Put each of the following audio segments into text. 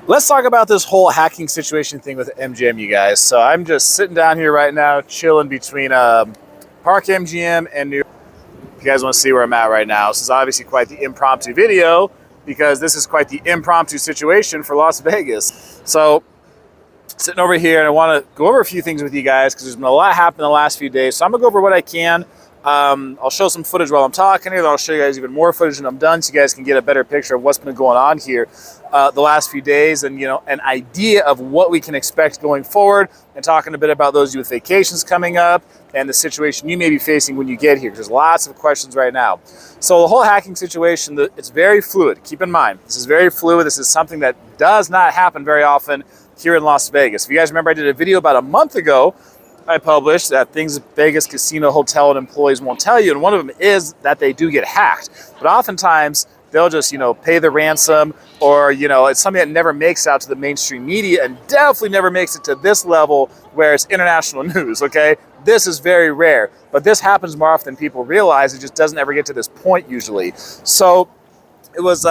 Let's talk about this whole hacking situation thing with MGM, you guys. So I'm just sitting down here right now, chilling between Park MGM and New York. If you guys want to see where I'm at right now, this is obviously quite the impromptu video because this is quite the impromptu situation for Las Vegas. So sitting over here, and I want to go over a few things with you guys because there's been a lot happening in the last few days. So I'm gonna go over what I can. I'll show some footage while I'm talking here. Then I'll show you guys even more footage when I'm done, so you guys can get a better picture of what's been going on here the last few days, and an idea of what we can expect going forward. And talking a bit about those of you with vacations coming up and the situation you may be facing when you get here. There's lots of questions right now. So the whole hacking situation, it's very fluid. Keep in mind, this is very fluid. This is something that does not happen very often here in Las Vegas. If you guys remember, I did a video about a month ago. I published that things Vegas casino, hotel, and employees won't tell you, and one of them is that they do get hacked. But oftentimes they'll just pay the ransom, or it's something that never makes out to the mainstream media, and definitely never makes it to this level where it's international news. Okay, this is very rare, but this happens more often than people realize. It just doesn't ever get to this point usually. So it was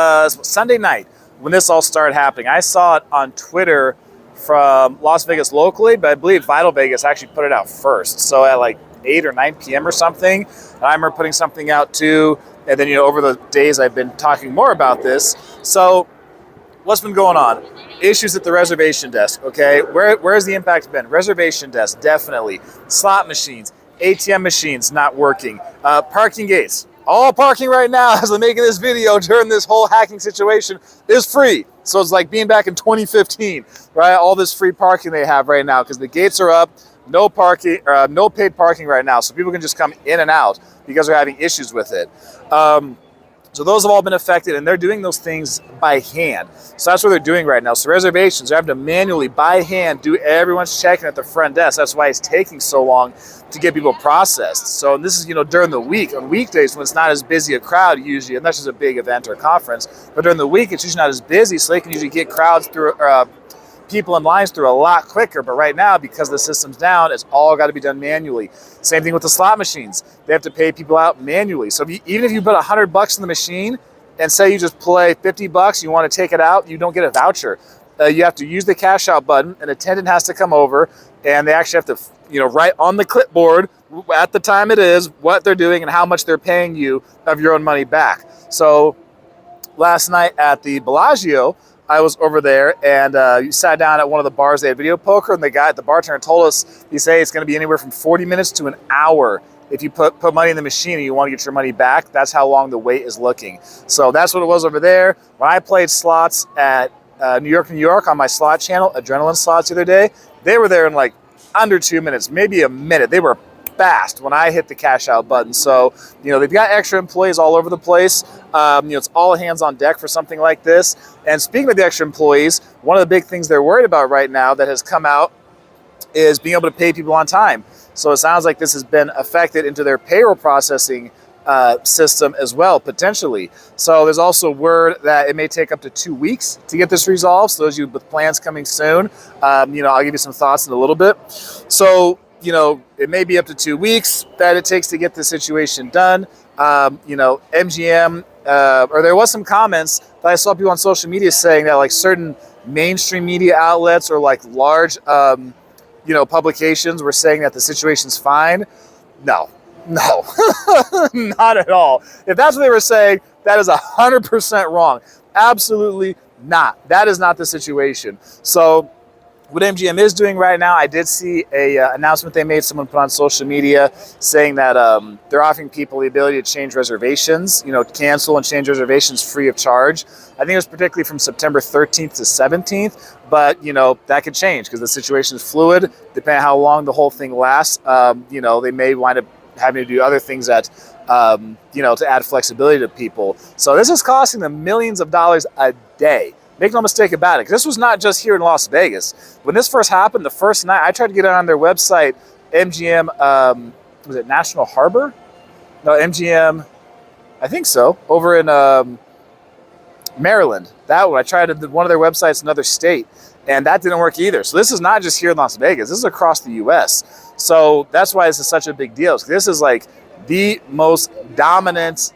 Sunday night when this all started happening. I saw it on Twitter from Las Vegas locally, but I believe Vital Vegas actually put it out first. So at like 8 or 9 p.m. or something, and I remember putting something out too. And then, over the days I've been talking more about this. So what's been going on? Issues at the reservation desk, okay? Where's the impact been? Reservation desk, definitely. Slot machines, ATM machines not working. Parking gates. All parking right now as I'm making this video during this whole hacking situation is free. So it's like being back in 2015, right? All this free parking they have right now because the gates are up, no parking, no paid parking right now. So people can just come in and out because they're having issues with it. So those have all been affected, and they're doing those things by hand. So that's what they're doing right now. So reservations, they're having to manually, by hand, do everyone's checking at the front desk. That's why it's taking so long to get people processed. So this is, during the week, on weekdays when it's not as busy a crowd usually, and that's just a big event or conference. But during the week, it's usually not as busy, so they can usually get crowds through, people in lines through a lot quicker. But right now, because the system's down, it's all got to be done manually. Same thing with the slot machines. They have to pay people out manually. So even if you put $100 in the machine and say you just play $50, you want to take it out, you don't get a voucher. You have to use the cash out button. An attendant has to come over, and they actually have to, write on the clipboard at the time it is what they're doing and how much they're paying you of your own money back. So last night at the Bellagio, I was over there, and you sat down at one of the bars. They had video poker, and the bartender told us, he said it's going to be anywhere from 40 minutes to an hour if you put money in the machine and you want to get your money back. That's how long the wait is looking. So that's what it was over there. When I played slots at New York on my slot channel, Adrenaline Slots, the other day, they were there in like under 2 minutes, maybe a minute. They were fast when I hit the cash out button. So, they've got extra employees all over the place. It's all hands on deck for something like this. And speaking of the extra employees, one of the big things they're worried about right now that has come out is being able to pay people on time. So it sounds like this has been affected into their payroll processing system as well, potentially. So there's also word that it may take up to 2 weeks to get this resolved. So those of you with plans coming soon, I'll give you some thoughts in a little bit. So it may be up to 2 weeks that it takes to get the situation done. MGM, or there was some comments that I saw people on social media saying that like certain mainstream media outlets or like large, publications were saying that the situation's fine. No, not at all. If that's what they were saying, that is 100% wrong. Absolutely not. That is not the situation. So what MGM is doing right now, I did see a announcement they made. Someone put on social media saying that they're offering people the ability to change reservations, cancel and change reservations free of charge. I think it was particularly from September 13th to 17th, but, that could change because the situation is fluid. Depending on how long the whole thing lasts, they may wind up having to do other things that, to add flexibility to people. So this is costing them millions of dollars a day. Make no mistake about it, because this was not just here in Las Vegas. When this first happened, the first night, I tried to get it on their website, MGM, was it National Harbor? No, MGM, I think so, over in Maryland. That one, I tried one of their websites in another state, and that didn't work either. So this is not just here in Las Vegas, this is across the US. So that's why this is such a big deal. This is like the most dominant,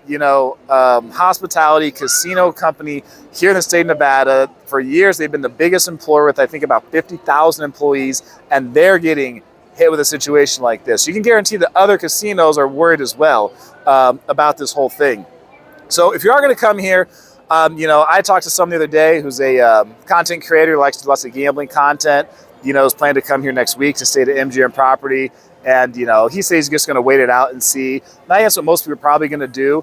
hospitality casino company here in the state of Nevada. For years, they've been the biggest employer with, I think, about 50,000 employees, and they're getting hit with a situation like this. You can guarantee that other casinos are worried as well about this whole thing. So if you are going to come here, I talked to someone the other day who's a content creator who likes to do lots of gambling content, is planning to come here next week to stay at the MGM property. And, he says he's just going to wait it out and see. And I guess what most people are probably going to do,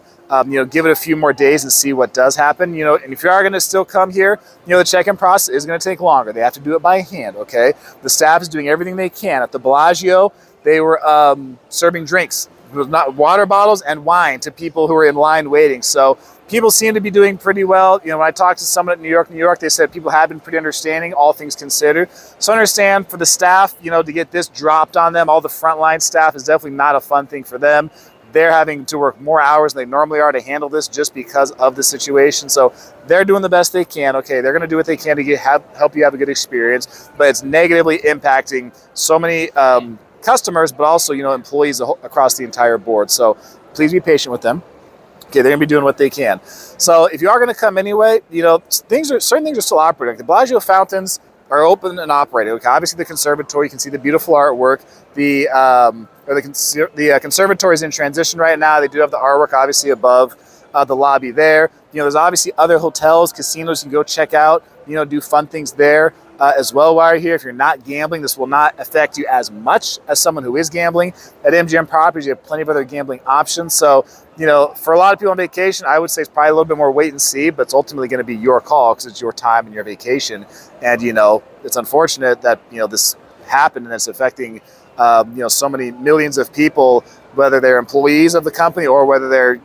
give it a few more days and see what does happen. And if you are going to still come here, the check-in process is going to take longer. They have to do it by hand, okay? The staff is doing everything they can. At the Bellagio, they were serving drinks, not water bottles and wine to people who were in line waiting. So people seem to be doing pretty well. When I talked to someone at New York, they said people have been pretty understanding, all things considered. So I understand for the staff, to get this dropped on them, all the frontline staff is definitely not a fun thing for them. They're having to work more hours than they normally are to handle this just because of the situation. So they're doing the best they can. Okay, they're going to do what they can to help you have a good experience, but it's negatively impacting so many customers, but also, employees across the entire board. So please be patient with them. Okay, they're gonna be doing what they can. So if you are gonna come anyway, certain things are still operating. Like the Bellagio fountains are open and operating. Okay, obviously the conservatory, you can see the beautiful artwork. The conservatory is in transition right now. They do have the artwork obviously above the lobby there. There's obviously other hotels, casinos you can go check out. Do fun things there as well while you're here. If you're not gambling, this will not affect you as much as someone who is gambling. At MGM Properties, you have plenty of other gambling options. So, for a lot of people on vacation, I would say it's probably a little bit more wait and see, but it's ultimately going to be your call because it's your time and your vacation. And, it's unfortunate that, this happened and it's affecting, so many millions of people, whether they're employees of the company or whether they're,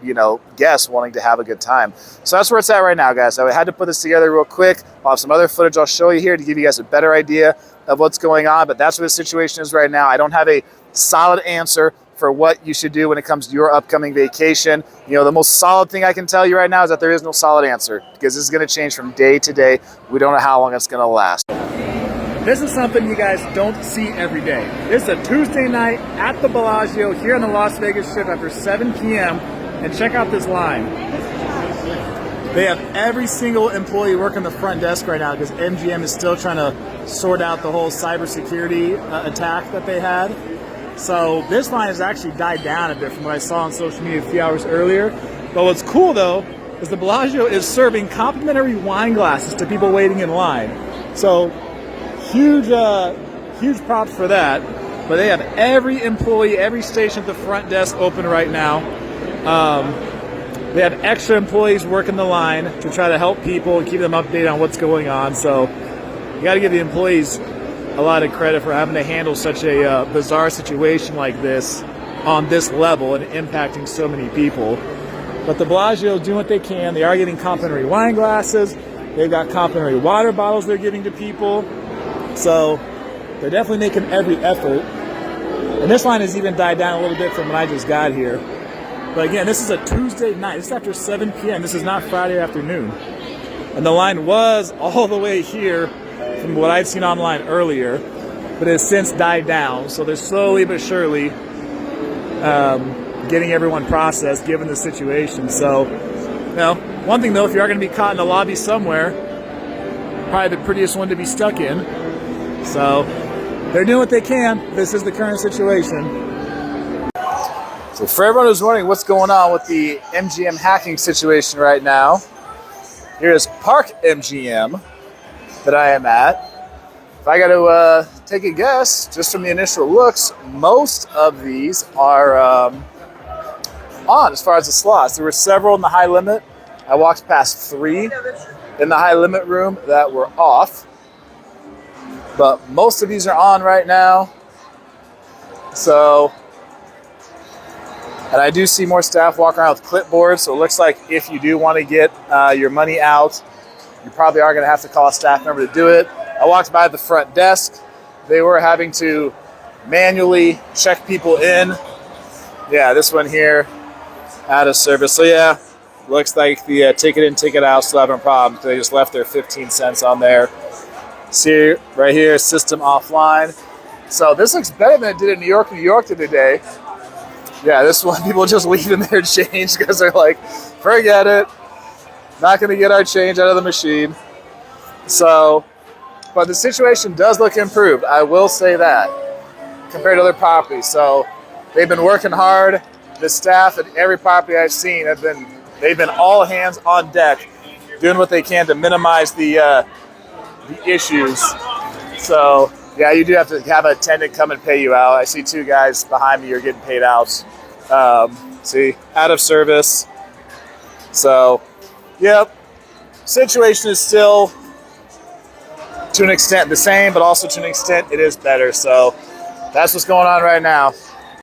guests wanting to have a good time. So that's where it's at right now, guys. So I had to put this together real quick. I'll have some other footage I'll show you here to give you guys a better idea of what's going on, but that's where the situation is right now. I don't have a solid answer for what you should do when it comes to your upcoming vacation. The most solid thing I can tell you right now is that there is no solid answer because this is going to change from day to day. We don't know how long it's going to last. This is something you guys don't see every day. This is a Tuesday night at the Bellagio here on the Las Vegas Strip after 7 p.m. And check out this line. They have every single employee working the front desk right now because MGM is still trying to sort out the whole cybersecurity attack that they had. So this line has actually died down a bit from what I saw on social media a few hours earlier. But what's cool though is the Bellagio is serving complimentary wine glasses to people waiting in line. So huge props for that. But they have every employee, every station at the front desk open right now. They have extra employees working the line to try to help people and keep them updated on what's going on. So you got to give the employees a lot of credit for having to handle such a bizarre situation like this on this level and impacting so many people. But the Bellagio is doing what they can. They are getting complimentary wine glasses. They've got complimentary water bottles they're giving to people. So they're definitely making every effort. And this line has even died down a little bit from when I just got here. But again, this is a Tuesday night. This is after 7 p.m. This is not Friday afternoon. And the line was all the way here from what I'd seen online earlier, but it has since died down. So they're slowly but surely getting everyone processed given the situation. So, one thing though, if you are going to be caught in the lobby somewhere, probably the prettiest one to be stuck in. So they're doing what they can. This is the current situation. So for everyone who's wondering what's going on with the MGM hacking situation right now, here's Park MGM that I am at. If I got to take a guess, just from the initial looks, most of these are on as far as the slots. There were several in the high limit. I walked past 3 in the high limit room that were off. But most of these are on right now. So, and I do see more staff walking around with clipboards. So it looks like if you do want to get your money out, you probably are going to have to call a staff member to do it. I walked by the front desk. They were having to manually check people in. Yeah, this one here, out of service. So yeah, looks like the ticket in, ticket out still having problems. They just left their 15 cents on there. See right here, system offline. So this looks better than it did in New York the other day. Yeah, this one, people just leaving their change because they're like, forget it. Not going to get our change out of the machine. So, but the situation does look improved. I will say that compared to other properties. So they've been working hard. The staff at every property I've seen they've been all hands on deck, doing what they can to minimize the issues. So yeah, you do have to have an attendant come and pay you out. I see 2 guys behind me are getting paid out. See, out of service. So, yep. Situation is still, to an extent, the same, but also to an extent, it is better. So, that's what's going on right now.